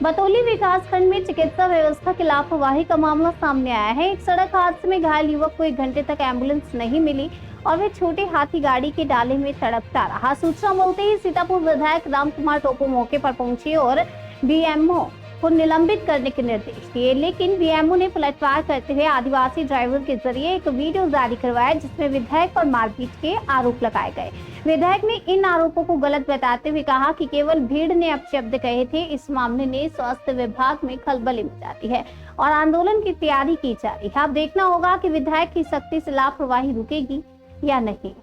बतौली विकासखंड में चिकित्सा व्यवस्था की लापरवाही का मामला सामने आया है। एक सड़क हादसे में घायल युवक को 1 घंटे तक एम्बुलेंस नहीं मिली और वे छोटे हाथी गाड़ी के डाले में तड़पता रहा। सूचना मिलते ही सीतापुर विधायक रामकुमार टोपो मौके पर पहुंचे और बीएमओ को निलंबित करने के निर्देश दिए, लेकिन बीएमओ ने पलटवार करते हुए आदिवासी ड्राइवर के जरिए एक वीडियो जारी करवाया जिसमें विधायक पर मारपीट के आरोप लगाए गए। विधायक ने इन आरोपों को गलत बताते हुए कहा कि केवल भीड़ ने अपशब्द कहे थे। इस मामले में स्वास्थ्य विभाग में खलबली मचाती है और आंदोलन की तैयारी की जा रही है। अब देखना होगा कि विधायक की सख्ती से लापरवाही रुकेगी या नहीं।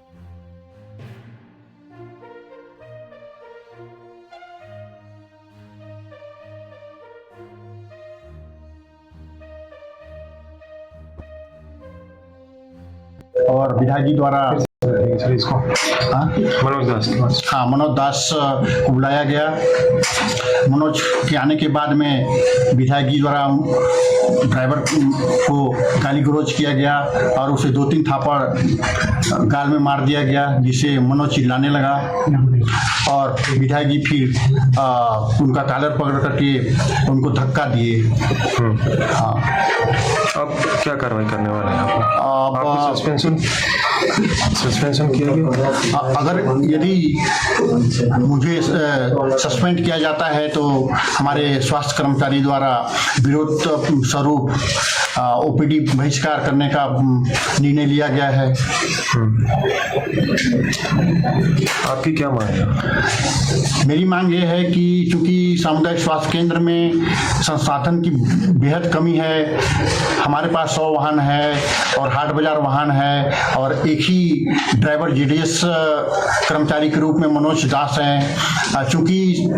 और विधायक जी द्वारा इसको मनोज दास को बुलाया गया। मनोज के आने के बाद में विधायक जी द्वारा ड्राइवर को गाली गलौज किया गया और उसे 2-3 थापड़ गाल में मार दिया गया, जिसे मनोज चिल्लाने लगा और विधायक जी फिर उनका कॉलर पकड़ करके उनको धक्का दिए। हाँ, अब क्या कार्रवाई करने वाले हैं आप? अब सस्पेंशन किया गया? अगर यदि मुझे सस्पेंड किया जाता है तो हमारे स्वास्थ्य कर्मचारी द्वारा विरोध स्वरूप ओपीडी बहिष्कार करने का निर्णय लिया गया है। आपकी क्या मांग है? मेरी मांग ये है कि चूंकि सामुदायिक स्वास्थ्य केंद्र में संसाधन की बेहद कमी है, हमारे पास 100 वाहन है और हाट बाजार वाहन है और एक ही ड्राइवर जीडीएस कर्मचारी के रूप में मनोज दास हैं। चूंकि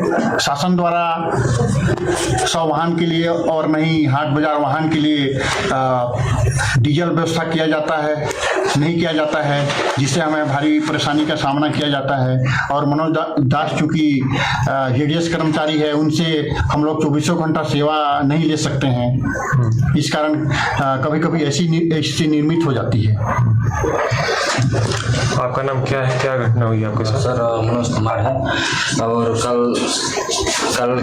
शासन द्वारा 100 वाहन के लिए और नहीं हाट बाजार वाहन के लिए डीजल व्यवस्था किया जाता है, नहीं किया जाता है, जिससे हमें भारी परेशानी का सामना किया जाता है। और मनोज दास चूंकि जेडीएस कर्मचारी है, उनसे हम लोग 24 घंटा सेवा नहीं ले सकते हैं। इस कारण कभी कभी ऐसी स्थिति निर्मित हो जाती है। आपका नाम क्या है, क्या घटना हुई आपके साथ? सर मनोज कुमार है और कल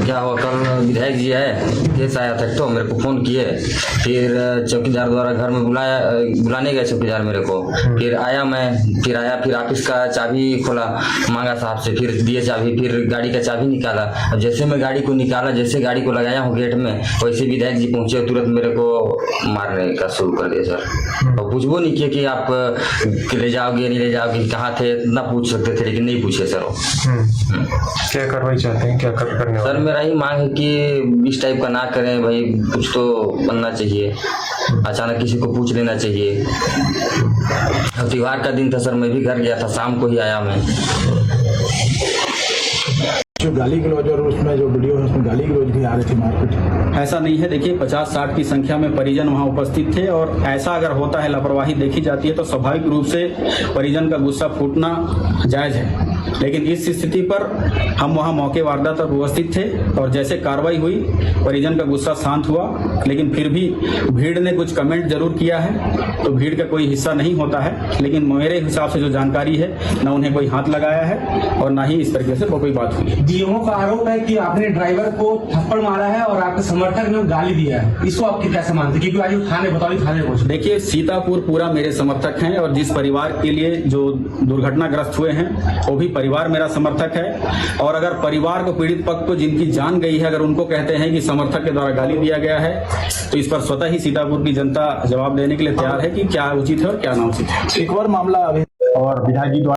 क्या हुआ, कल विधायक जी है केस आया था तो मेरे को फ़ोन किए, फिर चौकीदार द्वारा घर में बुलाने गए चौकीदार मेरे को, फिर फिर ऑफिस का चाबी खोला, मांगा साहब से, फिर दिए चाबी, फिर गाड़ी का चाबी निकाला। अब जैसे मैं गाड़ी को निकाला, जैसे गाड़ी को लगाया हूँ गेट में, वैसे विधायक जी पहुंचे और तुरंत मेरे को मारने का शुरू कर दिया सर। और पूछबो नहीं किया कि आप ले जाओगे नहीं ले जाओगे, कहाँ थे, इतना पूछ सकते थे लेकिन नहीं पूछे सर। क्या कार्रवाई चाहते हैं, क्या करने सर? मेरा ही मांग है कि इस टाइप का ना करें भाई, कुछ तो बनना चाहिए, अचानक किसी को पूछ लेना चाहिए। त्योहार का दिन था सर, मैं भी घर गया था, शाम को ही आया मैं। जो गाली गलौज और उसमें जो वीडियो है उसमें गाली गलौज भी आ रही थी, मारपीट। ऐसा नहीं है। देखिए 50-60 की संख्या में परिजन वहां उपस्थित थे और ऐसा अगर होता है, लापरवाही देखी जाती है तो स्वाभाविक रूप से परिजन का गुस्सा फूटना जायज है। लेकिन इस स्थिति पर हम वहां मौके वारदात पर उपस्थित थे और जैसे कार्रवाई हुई परिजन का गुस्सा शांत हुआ, लेकिन फिर भी भीड़ ने कुछ कमेंट जरूर किया है, तो भीड़ का कोई हिस्सा नहीं होता है। लेकिन मेरे हिसाब से जो जानकारी है, न उन्हें कोई हाथ लगाया है और न ही इस तरीके से कोई बात हुई है। डीएमओ का आरोप है कि आपने ड्राइवर को थप्पड़ मारा है और आपके समर्थक ने गाली दिया है, इसको आप कैसे मानते हैं? क्योंकि आज बतौली थाने पहुंचे। देखिए सीतापुर पूरा मेरे समर्थक हैं और जिस परिवार के लिए जो दुर्घटनाग्रस्त हुए हैं वो भी परिवार मेरा समर्थक है। और अगर परिवार को, पीड़ित पक्ष को जिनकी जान गई है, अगर उनको कहते हैं कि समर्थक के द्वारा गाली दिया गया है, तो इस पर स्वतः ही सीतापुर की जनता जवाब देने के लिए तैयार है कि क्या उचित है और क्या ना उचित है। एक और मामला अभी और विधायक जी द्वारा